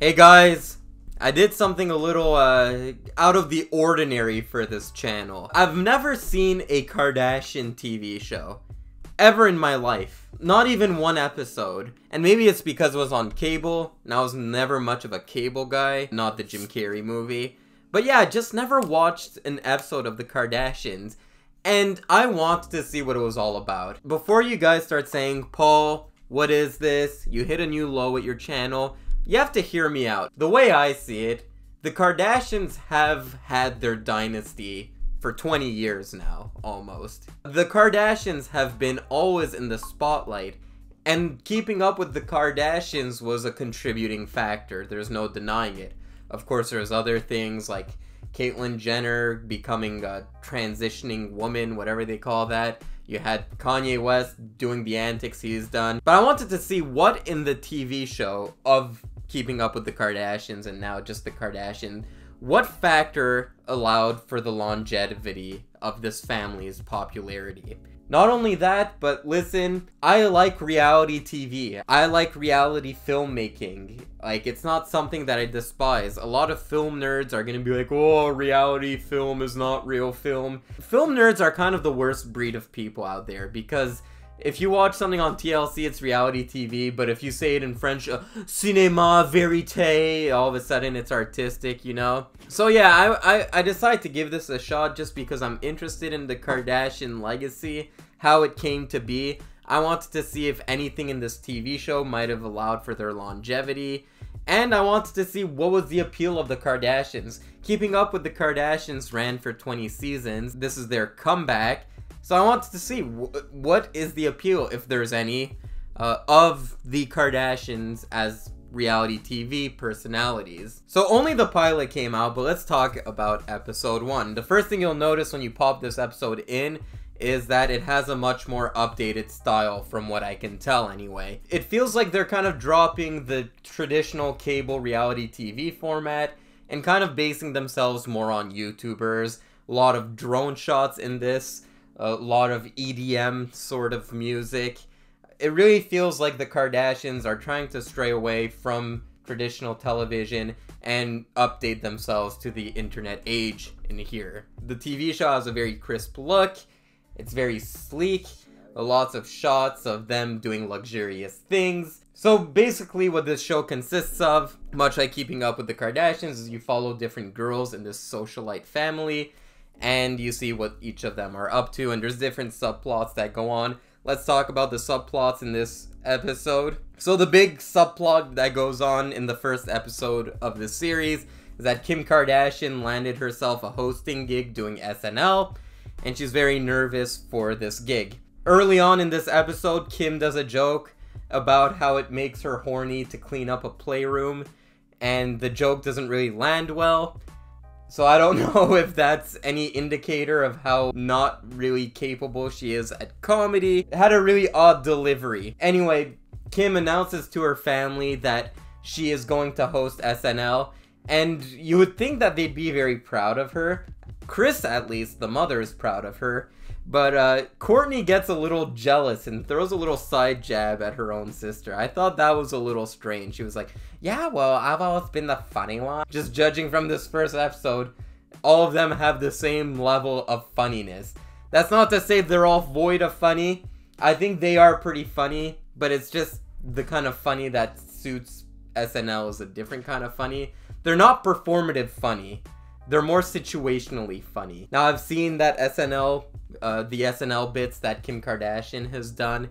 Hey guys, I did something a little out of the ordinary for this channel. I've never seen a Kardashian TV show ever in my life. Not even one episode. And maybe it's because it was on cable, and I was never much of a cable guy, not the Jim Carrey movie. But yeah, just never watched an episode of the Kardashians, and I wanted to see what it was all about. Before you guys start saying, Paul, what is this? You hit a new low at your channel. You have to hear me out. The way I see it, the Kardashians have had their dynasty for 20 years now, almost. The Kardashians have been always in the spotlight, and keeping up with the Kardashians was a contributing factor. There's no denying it. Of course, there's other things like Caitlyn Jenner becoming a transitioning woman, whatever they call that. You had Kanye West doing the antics he's done. But I wanted to see what in the TV show of Keeping Up with the Kardashians, and now just the Kardashians, what factor allowed for the longevity of this family's popularity? Not only that, but listen, I like reality TV. I like reality filmmaking. Like, it's not something that I despise. A lot of film nerds are gonna be like, oh, reality film is not real film. Film nerds are kind of the worst breed of people out there, because if you watch something on TLC, it's reality TV, but if you say it in French, cinéma vérité, all of a sudden it's artistic, you know? So yeah, I decided to give this a shot just because I'm interested in the Kardashian legacy, how it came to be. I wanted to see if anything in this TV show might have allowed for their longevity, and I wanted to see what was the appeal of the Kardashians. Keeping Up with the Kardashians ran for 20 seasons. This is their comeback. So I wanted to see what is the appeal, if there's any, of the Kardashians as reality TV personalities. So only the pilot came out, but let's talk about episode 1. The first thing you'll notice when you pop this episode in is that it has a much more updated style, from what I can tell anyway. It feels like they're kind of dropping the traditional cable reality TV format and kind of basing themselves more on YouTubers. A lot of drone shots in this. A lot of EDM sort of music. It really feels like the Kardashians are trying to stray away from traditional television and update themselves to the internet age in here. The TV show has a very crisp look. It's very sleek. Lots of shots of them doing luxurious things. So basically what this show consists of, much like Keeping Up with the Kardashians, is you follow different girls in this socialite family, and you see what each of them are up to, and there's different subplots that go on. Let's talk about the subplots in this episode. So the big subplot that goes on in the first episode of this series is that Kim Kardashian landed herself a hosting gig doing SNL, and she's very nervous for this gig. Early on in this episode, Kim does a joke about how it makes her horny to clean up a playroom, and the joke doesn't really land well. So I don't know if that's any indicator of how not really capable she is at comedy. It had a really odd delivery. Anyway, Kim announces to her family that she is going to host SNL, and you would think that they'd be very proud of her. Kris, at least, the mother, is proud of her. But Kourtney gets a little jealous and throws a little side jab at her own sister. I thought that was a little strange. She was like, yeah, well, I've always been the funny one. Just judging from this first episode, all of them have the same level of funniness. That's not to say they're all void of funny. I think they are pretty funny, but it's just the kind of funny that suits SNL is a different kind of funny. They're not performative funny. They're more situationally funny. Now, I've seen that SNL, the SNL bits that Kim Kardashian has done,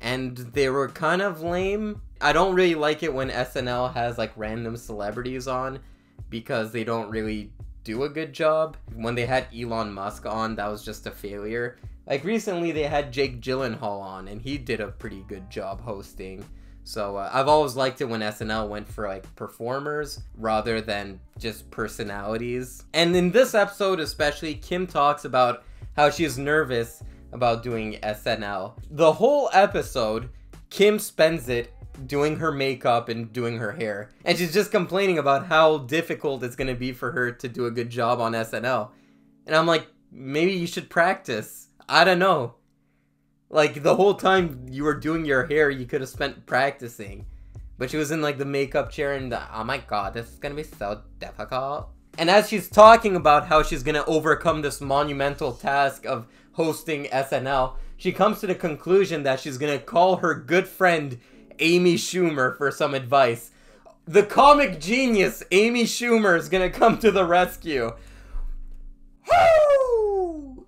and they were kind of lame. I don't really like it when SNL has like random celebrities on, because they don't really do a good job. When they had Elon Musk on, that was just a failure. Like recently they had Jake Gyllenhaal on, and he did a pretty good job hosting. So I've always liked it when SNL went for like performers rather than just personalities. And in this episode especially, Kim talks about how she's nervous about doing SNL. The whole episode, Kim spends it doing her makeup and doing her hair. And she's just complaining about how difficult it's going to be for her to do a good job on SNL. And I'm like, maybe you should practice. I don't know. Like, the whole time you were doing your hair, you could have spent practicing. But she was in like the makeup chair and oh my god, this is gonna be so difficult. And as she's talking about how she's gonna overcome this monumental task of hosting SNL, she comes to the conclusion that she's gonna call her good friend Amy Schumer for some advice. The comic genius Amy Schumer is gonna come to the rescue. Woo!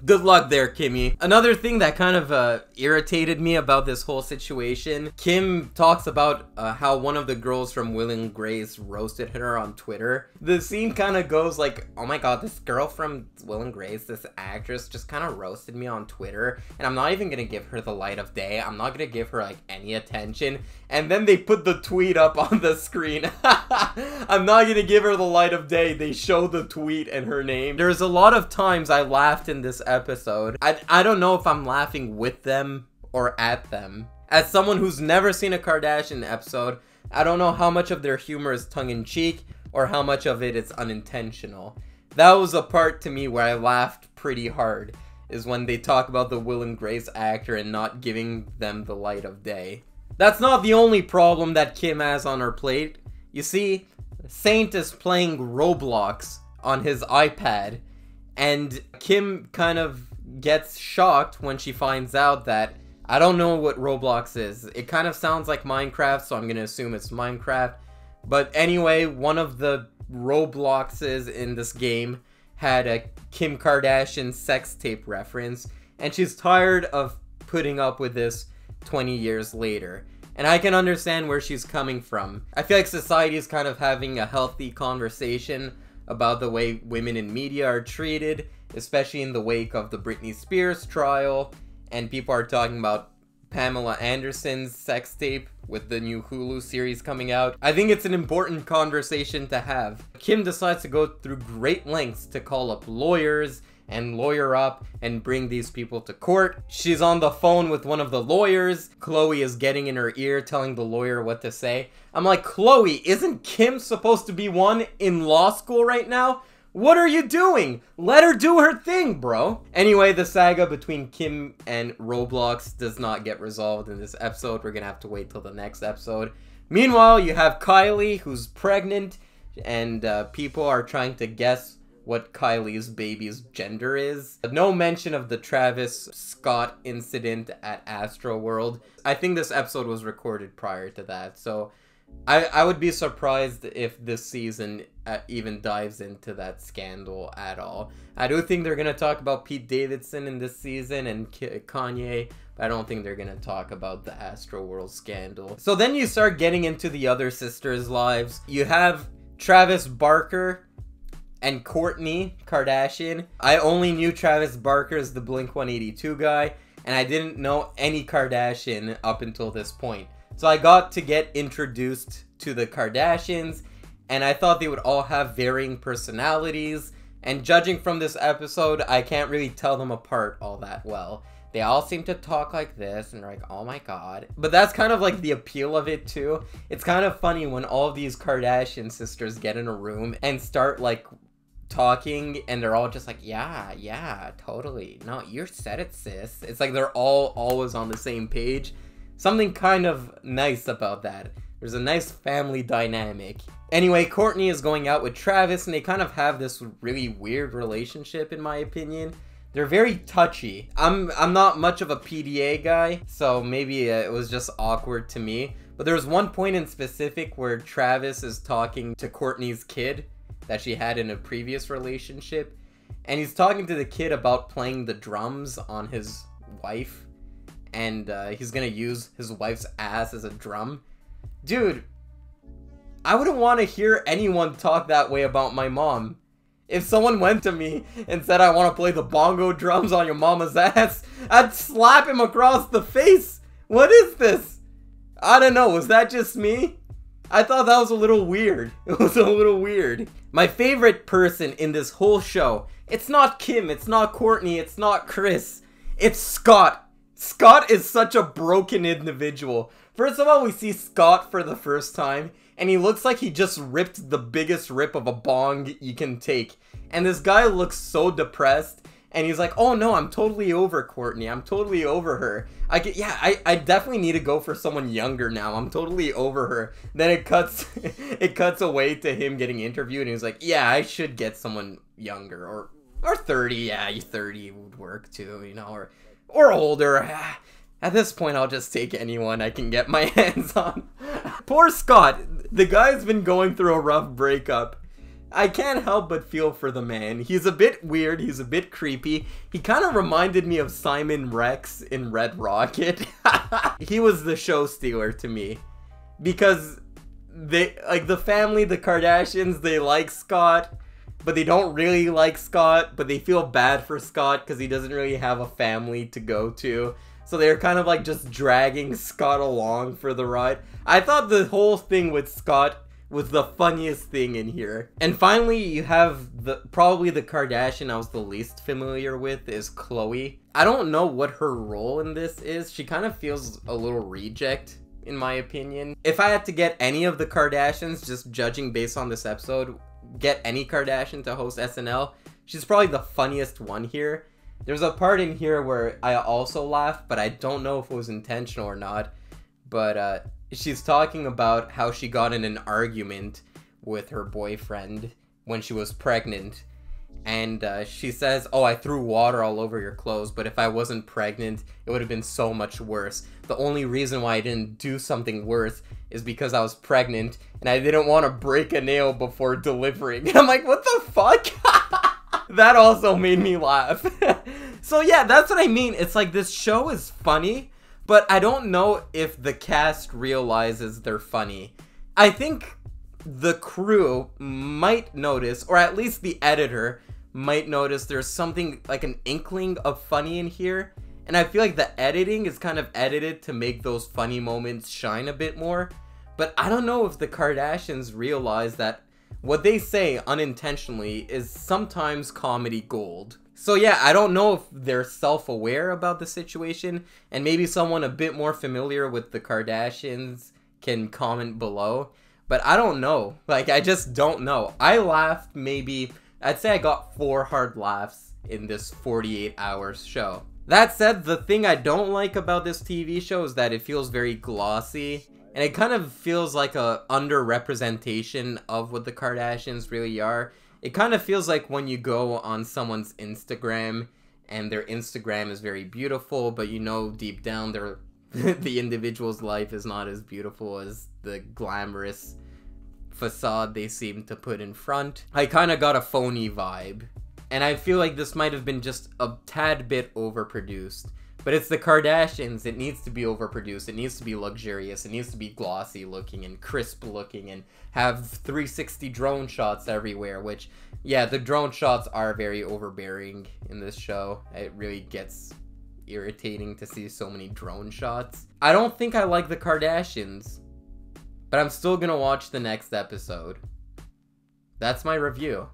Good luck there, Kimmy. Another thing that kind of irritated me about this whole situation, Kim talks about how one of the girls from Will and Grace roasted her on Twitter. The scene kind of goes like, oh my god, this girl from Will and Grace, this actress, just kind of roasted me on Twitter, and I'm not even gonna give her the light of day. I'm not gonna give her like any attention. And then they put the tweet up on the screen. I'm not gonna give her the light of day. They show the tweet and her name. There's a lot of times I laughed in this episode. I don't know if I'm laughing with them or at them. As someone who's never seen a Kardashian episode, I don't know how much of their humor is tongue-in-cheek or how much of it is unintentional. That was a part to me where I laughed pretty hard, is when they talk about the Will and Grace actor and not giving them the light of day. That's not the only problem that Kim has on her plate. You see, Saint is playing Roblox on his iPad, and Kim kind of gets shocked when she finds out that I don't know what Roblox is. It kind of sounds like Minecraft, so I'm gonna assume it's Minecraft. But anyway, one of the Robloxes in this game had a Kim Kardashian sex tape reference, and she's tired of putting up with this 20 years later. And I can understand where she's coming from. I feel like society is kind of having a healthy conversation about the way women in media are treated, especially in the wake of the Britney Spears trial, and people are talking about Pamela Anderson's sex tape with the new Hulu series coming out. I think it's an important conversation to have. Kim decides to go through great lengths to call up lawyers and lawyer up and bring these people to court. She's on the phone with one of the lawyers. Khloe is getting in her ear telling the lawyer what to say. I'm like, Khloe, isn't Kim supposed to be one in law school right now? What are you doing? Let her do her thing, bro. Anyway, the saga between Kim and Roblox does not get resolved in this episode. We're gonna have to wait till the next episode. Meanwhile, you have Kylie, who's pregnant, and people are trying to guess what Kylie's baby's gender is. No mention of the Travis Scott incident at Astroworld. I think this episode was recorded prior to that, so I would be surprised if this season even dives into that scandal at all. I do think they're gonna talk about Pete Davidson in this season and Kanye, but I don't think they're gonna talk about the Astroworld scandal. So then you start getting into the other sisters' lives. You have Travis Barker and Kourtney Kardashian. I only knew Travis Barker as the Blink-182 guy, and I didn't know any Kardashian up until this point. So I got to get introduced to the Kardashians, and I thought they would all have varying personalities, and judging from this episode, I can't really tell them apart all that well. They all seem to talk like this, and they're like, oh my god. But that's kind of like the appeal of it too. It's kind of funny when all of these Kardashian sisters get in a room and start like talking, and they're all just like, yeah, totally. No, you said it, sis. It's like they're all always on the same page. Something kind of nice about that. There's a nice family dynamic. Anyway, Kourtney is going out with Travis, and they kind of have this really weird relationship, in my opinion. They're very touchy. I'm not much of a PDA guy, so maybe it was just awkward to me. But there was one point in specific where Travis is talking to Kourtney's kid that she had in a previous relationship, and he's talking to the kid about playing the drums on his wife, and he's gonna use his wife's ass as a drum. Dude, I wouldn't want to hear anyone talk that way about my mom. If someone went to me and said, I want to play the bongo drums on your mama's ass, I'd slap him across the face. What is this? I don't know, was that just me? I thought that was a little weird. It was a little weird. My favorite person in this whole show, it's not Kim, it's not Kourtney, it's not Chris, it's Scott. Scott is such a broken individual. First of all, we see Scott for the first time, and he looks like he just ripped the biggest rip of a bong you can take. And this guy looks so depressed, And he's like, oh no, I'm totally over Kourtney. I'm totally over her. I definitely need to go for someone younger now. I'm totally over her. Then it cuts away to him getting interviewed, and he's like, yeah, I should get someone younger, or 30. Yeah, 30 would work too, you know, or older. At this point, I'll just take anyone I can get my hands on. Poor Scott. The guy's been going through a rough breakup. I can't help but feel for the man. He's a bit weird. He's a bit creepy. He kind of reminded me of Simon Rex in Red Rocket. He was the show stealer to me. Because they, like, the family, the Kardashians, they like Scott, but they don't really like Scott, but they feel bad for Scott because he doesn't really have a family to go to. So they're kind of like just dragging Scott along for the ride. I thought the whole thing with Scott was the funniest thing in here. And finally, you have probably the Kardashian I was the least familiar with is Khloe. I don't know what her role in this is. She kind of feels a little reject, in my opinion. If I had to get any of the Kardashians, just judging based on this episode, get any Kardashian to host SNL, she's probably the funniest one here. There's a part in here where I also laughed, but I don't know if it was intentional or not. But she's talking about how she got in an argument with her boyfriend when she was pregnant. And she says, oh, I threw water all over your clothes, but if I wasn't pregnant, it would have been so much worse. The only reason why I didn't do something worse is because I was pregnant, and I didn't want to break a nail before delivering. And I'm like, what the fuck? That also made me laugh. So yeah, that's what I mean. It's like this show is funny, but I don't know if the cast realizes they're funny. I think the crew might notice, or at least the editor might notice there's something like an inkling of funny in here. And I feel like the editing is kind of edited to make those funny moments shine a bit more. But I don't know if the Kardashians realize that what they say unintentionally is sometimes comedy gold. So yeah, I don't know if they're self-aware about the situation, and maybe someone a bit more familiar with the Kardashians can comment below. But I don't know. Like, I just don't know. I laughed maybe, I'd say I got 4 hard laughs in this 48 hours show. That said, the thing I don't like about this TV show is that it feels very glossy. And it kind of feels like a underrepresentation of what the Kardashians really are. It kind of feels like when you go on someone's Instagram and their Instagram is very beautiful, but you know deep down the individual's life is not as beautiful as the glamorous facade they seem to put in front. I kind of got a phony vibe. And I feel like this might have been just a tad bit overproduced. But it's the Kardashians, it needs to be overproduced, it needs to be luxurious, it needs to be glossy looking and crisp looking and have 360 drone shots everywhere, which, yeah, the drone shots are very overbearing in this show. It really gets irritating to see so many drone shots. I don't think I like the Kardashians, but I'm still gonna watch the next episode. That's my review.